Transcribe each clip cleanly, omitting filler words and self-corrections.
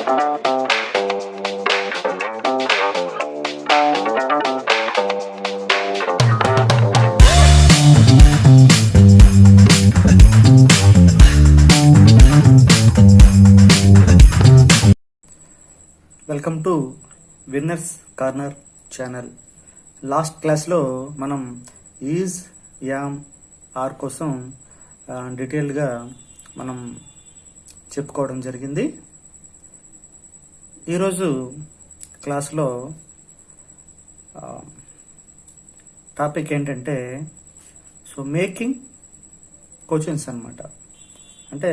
Welcome to winners corner channel. Last క్లాస్లో మనం is, yam, are కోసం డీటెయిల్గా మనం చెప్పుకోవడం జరిగింది. ఈరోజు క్లాస్లో టాపిక్ ఏంటంటే మేకింగ్ క్వశ్చన్స్ అనమాట. అంటే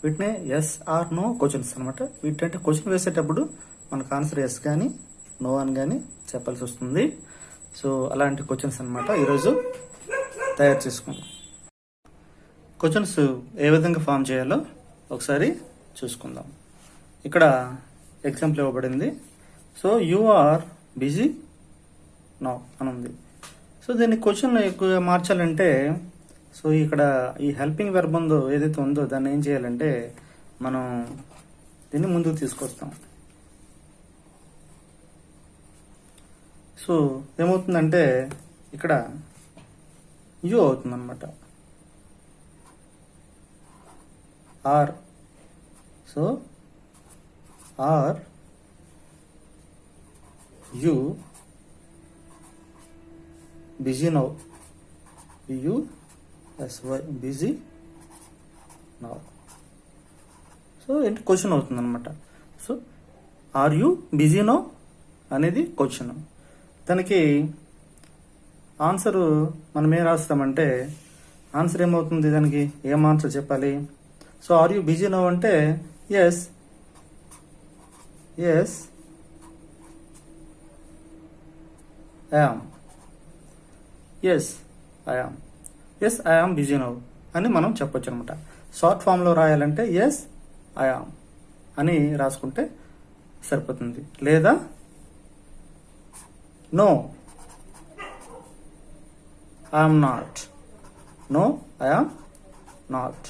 వీటినే ఎస్ ఆర్ నో క్వశ్చన్స్ అనమాట. వీటంటే క్వశ్చన్ వేసేటప్పుడు మనకు ఆన్సర్ ఎస్ కానీ నో అని కానీ చెప్పాల్సి వస్తుంది. అలాంటి క్వశ్చన్స్ అనమాట ఈరోజు తయారు చేసుకుందాం. క్వశ్చన్స్ ఏ విధంగా ఫామ్ చేయాలో ఒకసారి చూసుకుందాం. ఇక్కడ ఎగ్జాంపుల్ ఇవ్వబడింది. యు ఆర్ బిజీ నో అని ఉంది. దీన్ని క్వశ్చన్ ఎక్కువ మార్చాలంటే ఇక్కడ ఈ హెల్పింగ్ వెర్బ్ ఏదైతే ఉందో దాన్ని ఏం చేయాలంటే మనం దీన్ని ముందుకు తీసుకొస్తాం. ఏమవుతుందంటే ఇక్కడ యు అవుతుంది అనమాట. Are are you busy now, you ఎస్వై బిజీ నౌ. ఏంటి క్వశ్చన్ అవుతుంది అనమాట. ఆర్ యు బిజీ నౌ అనేది క్వశ్చన్. దానికి ఆన్సర్ మనం ఏం రాస్తామంటే ఆన్సర్ ఏమవుతుంది, దానికి ఏం ఆన్సర్ చెప్పాలి. ఆర్ యు బిజీ నౌ అంటే yes yes I am, yes I am, yes I am busy now అని మనం చెప్పొచ్చు అనమాట. షార్ట్ ఫామ్లో రాయాలంటే ఎస్ ఐఆమ్ అని రాసుకుంటే సరిపోతుంది. లేదా no I am not, no I am not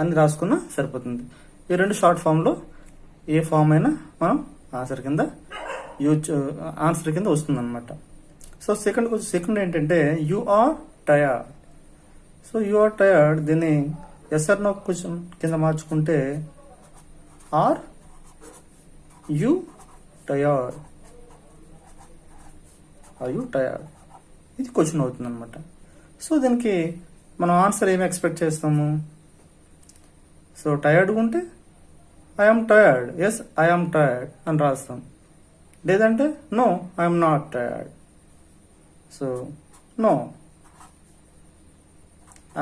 అని రాసుకున్నా సరిపోతుంది. ఈ రెండు షార్ట్ ఫామ్లో ఏ ఫామ్ అయినా మనం ఆన్సర్ కింద వస్తుంది అనమాట. సెకండ్ ఏంటంటే you are tired. You are tired దీన్ని ఎస్ఆర్ నో క్వశ్చన్ కింద మార్చుకుంటే are you tired, are you tired ఇది క్వశ్చన్ అవుతుంది అనమాట. దీనికి మనం ఆన్సర్ ఏమి ఎక్స్పెక్ట్ చేస్తాము. టయర్డ్గా ఉంటే I'm tired, yes I'm tired అని రాస్తాం. లేదంటే no I'm not tired, no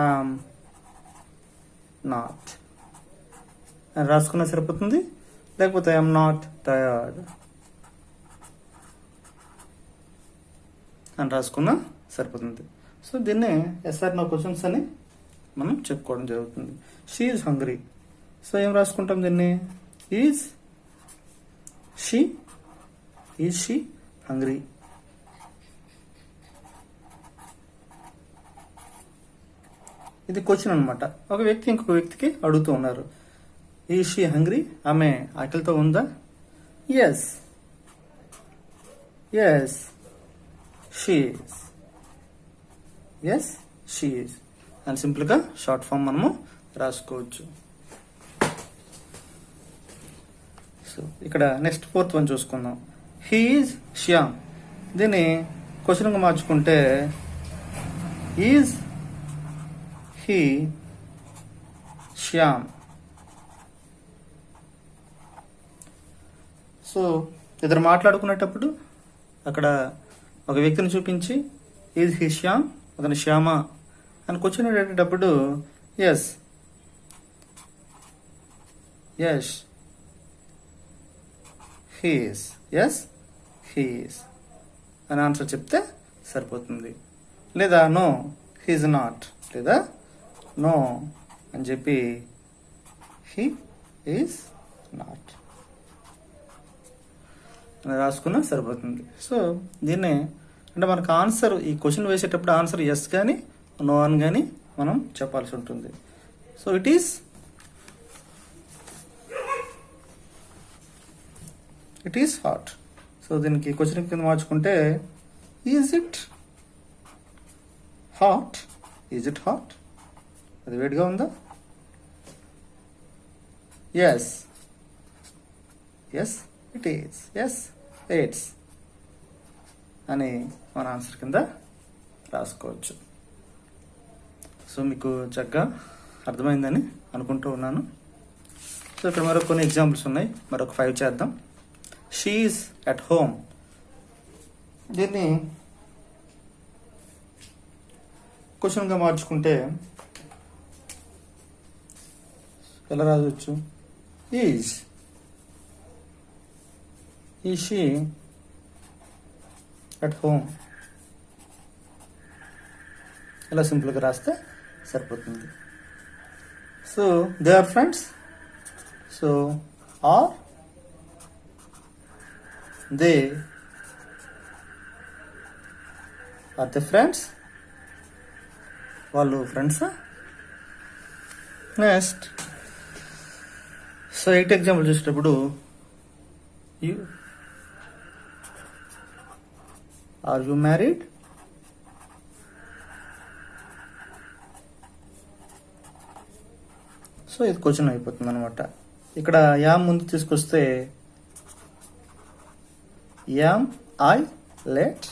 I'm not అని రాసుకున్నా సరిపోతుంది. లేకపోతే ఐఎమ్ నాట్ టయర్డ్ అని రాసుకున్నా సరిపోతుంది. దీన్నే ఎస్ఆర్ నో క్వశ్చన్స్ అని మనం చెప్పుకోవడం జరుగుతుంది. She is hungry. ఏం రాసుకుంటాం దీన్ని, ఈజ్ షీ హంగ్రీ. ఇది క్వశ్చన్ అనమాట. ఒక వ్యక్తి ఇంకొక వ్యక్తికి అడుగుతూ ఉన్నారు, ఈజ్ షీ హంగ్రీ, ఆమె ఆకలితో ఉందా. Yes yes she is, yes she is అని సింపుల్గా షార్ట్ ఫామ్ మనము రాసుకోవచ్చు. ఇక్కడ నెక్స్ట్ ఫోర్త్ వన్ చూసుకుందాం. He is Shyam. దీన్ని క్వశ్చన్గా మార్చుకుంటే ఈజ్ హీ శ్యామ్. ఇద్దరు మాట్లాడుకునేటప్పుడు అక్కడ ఒక వ్యక్తిని చూపించి ఈజ్ హీ శ్యామ్, అతను శ్యామ అని క్వశ్చన్ అడిగేటప్పుడు yes yes he's, yes he's అని ఆన్సర్ చెప్తే సరిపోతుంది. లేదా నో హీజ్ నాట్, లేదా నో అని చెప్పి హీ ఈజ్ నాట్ అని రాసుకున్నా సరిపోతుంది. దీన్నే అంటే మనకు ఆన్సర్ ఈ క్వశ్చన్ వేసేటప్పుడు ఆన్సర్ ఎస్ కానీ నో అని కానీ మనం చెప్పాల్సి ఉంటుంది. It is it is hot. So దీనికి క్వశ్చన్ కింద మార్చుకుంటే is it hot, is it hot, అది వేడిగా ఉందా? Yes, yes it is, yes it's అని మన ఆన్సర్ కింద రాసుకోవచ్చు. సో మీకు చక్కగా అర్థమైందని అనుకుంటూ ఉన్నాను. సో ఇక్కడ మరొక కొన్ని ఎగ్జాంపుల్స్ ఉన్నాయి, మరొక 5 చేద్దాం. షీ ఈజ్ అట్ హోమ్, దీన్ని క్వశ్చన్గా మార్చుకుంటే ఎలా రాయవచ్చు? ఈజ్ షీ అట్ హోమ్, ఇలా సింపుల్గా రాస్తే సరిపోతుంది. So they are friends, so are they friends, వాళ్ళు ఫ్రెండ్సా? నెక్స్ట్ సో 8 ఎగ్జాంపుల్ చూసేటప్పుడు ఆర్ యు మ్యారీడ్, సో ఇది క్వశ్చన్ అయిపోతుంది అనమాట. ఇక్కడ యామ్ ముందు తీసుకొస్తే am I late,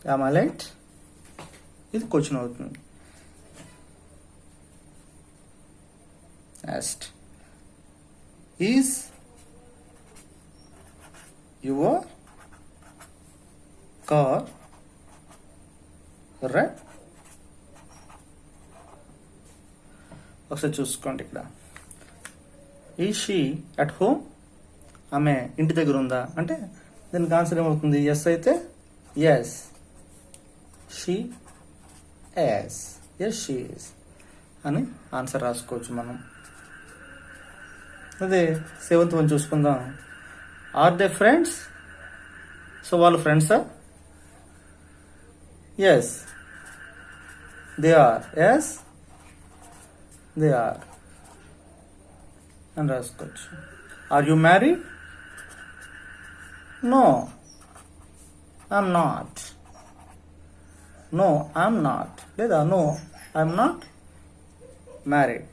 am I late, ఇది క్వశ్చన్ అవుతుంది. Next is your car red, ఒకసారి చూసుకోండి. ఇక్కడ ఈ షీ అట్ హోమ్, ఆమె ఇంటి దగ్గర ఉందా అంటే దీనికి ఆన్సర్ ఏమవుతుంది? ఎస్ అయితే yes, she yes, yes she is అని ఆన్సర్ రాసుకోవచ్చు మనం. అదే 7th వన్ చూసుకుందాం. ఆర్ దే ఫ్రెండ్స్, సో వాళ్ళు ఫ్రెండ్సా? Yes they are, yes they are అని రాసుకోవచ్చు. Are you married? No I'm not, no I'm not, లేదా no I'm not married.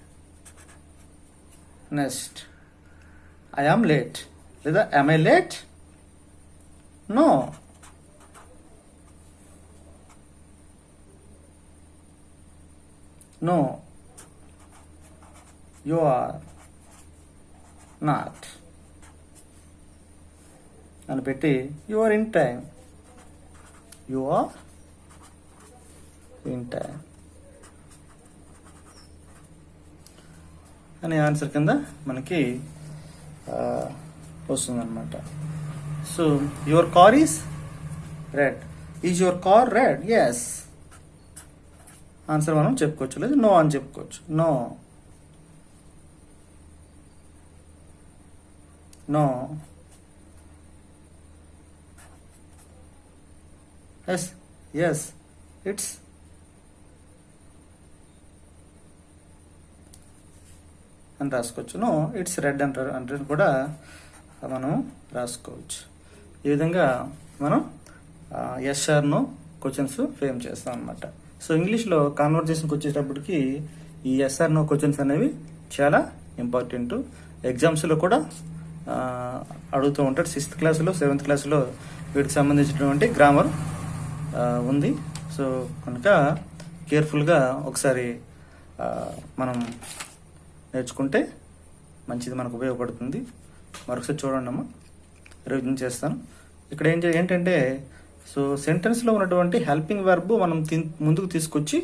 Next I am late, లేదా am I late? No. No. You are not. అని పెట్టి you are in time. You are in time అనే answer కింద మనకి వస్తుందన్నమాట. So your car is red, is your car red? Yes. Answer మనం చెప్పుకోవచ్చు, లేదు నో అని చెప్పుకోవచ్చు. No, no. Yes, yes it's. అని రాసుకోవచ్చు. నో ఇట్స్ రెడ్ అంటారు అంటే కూడా మనం రాసుకోవచ్చు. ఈ విధంగా మనం yes or no questions frame చేస్తాం అనమాట. సో ఇంగ్లీష్లో కాన్వర్జేషన్కి వచ్చేటప్పటికి ఈ ఎస్ ఆర్ నో క్వశ్చన్స్ అనేవి చాలా ఇంపార్టెంట్. ఎగ్జామ్స్లో కూడా అడుగుతూ ఉంటాడు. 6th క్లాస్లో 7th క్లాస్లో వీటికి సంబంధించినటువంటి గ్రామర్ ఉంది. సో కనుక కేర్ఫుల్గా ఒకసారి మనం నేర్చుకుంటే మంచిది, మనకు ఉపయోగపడుతుంది. మరొకసారి చూడండి అమ్మా, రివిజన్ చేస్తాను. ఇక్కడ ఏంటంటే సో సెంటెన్స్లో ఉన్నటువంటి హెల్పింగ్ వర్బ్ మనం ముందుకు తీసుకొచ్చి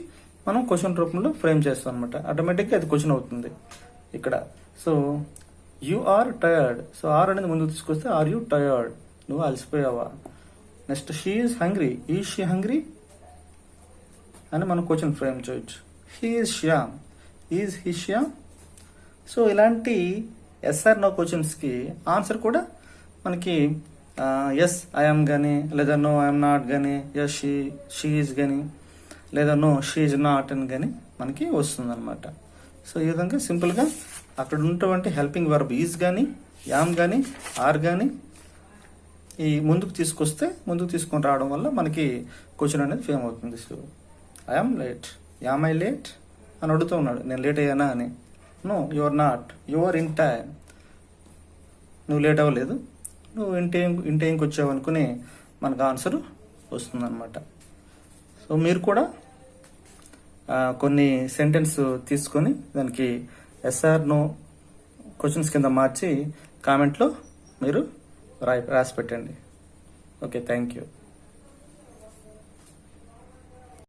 మనం క్వశ్చన్ రూపంలో ఫ్రేమ్ చేస్తాం అనమాట. ఆటోమేటిక్గా అది క్వశ్చన్ అవుతుంది ఇక్కడ. So you are tired, so are అనేది ముందుకు తీసుకొస్తే ఆర్ యూ టయర్డ్, నువ్వు అలసిపోయావా? Next she is hungry, is she hungry అని మనం క్వశ్చన్ ఫ్రేమ్ చేయొచ్చు. He is Shyam, is he Shyam. So ఇలాంటి ఎస్ఆర్ నో క్వశ్చన్స్కి ఆన్సర్ కూడా మనకి ఎస్ ఐఎమ్ కానీ, లేదా నో ఐఎమ్ నాట్ కానీ, ఎస్ షీ ఈజ్ కానీ, లేదా నో షీ ఈజ్ నాట్ అని కానీ మనకి వస్తుంది అనమాట. సో ఈ విధంగా సింపుల్గా అక్కడ ఉన్నటువంటి హెల్పింగ్ వర్బ్ ఈజ్ కానీ, యామ్ కానీ ఆర్ కానీ ఈ ముందుకు తీసుకొని రావడం వల్ల మనకి క్వశ్చన్ అనేది ఫేమ్ అవుతుంది. So I'm late, am I late అని అడుగుతూ ఉన్నాడు, నేను లేట్ అయ్యానా అని. No, you are not, you are in time. నువ్వు లేట్ అవ్వలేదు, నువ్వు ఇన్ టైంకి వచ్చావు అనుకుని మనకు ఆన్సర్ వస్తుందన్నమాట. సో మీరు కూడా కొన్ని సెంటెన్స్ తీసుకొని దానికి ఎస్ఆర్ నో క్వశ్చన్స్ కింద మార్చి కామెంట్లో మీరు రాసి పెట్టండి. Okay, thank you.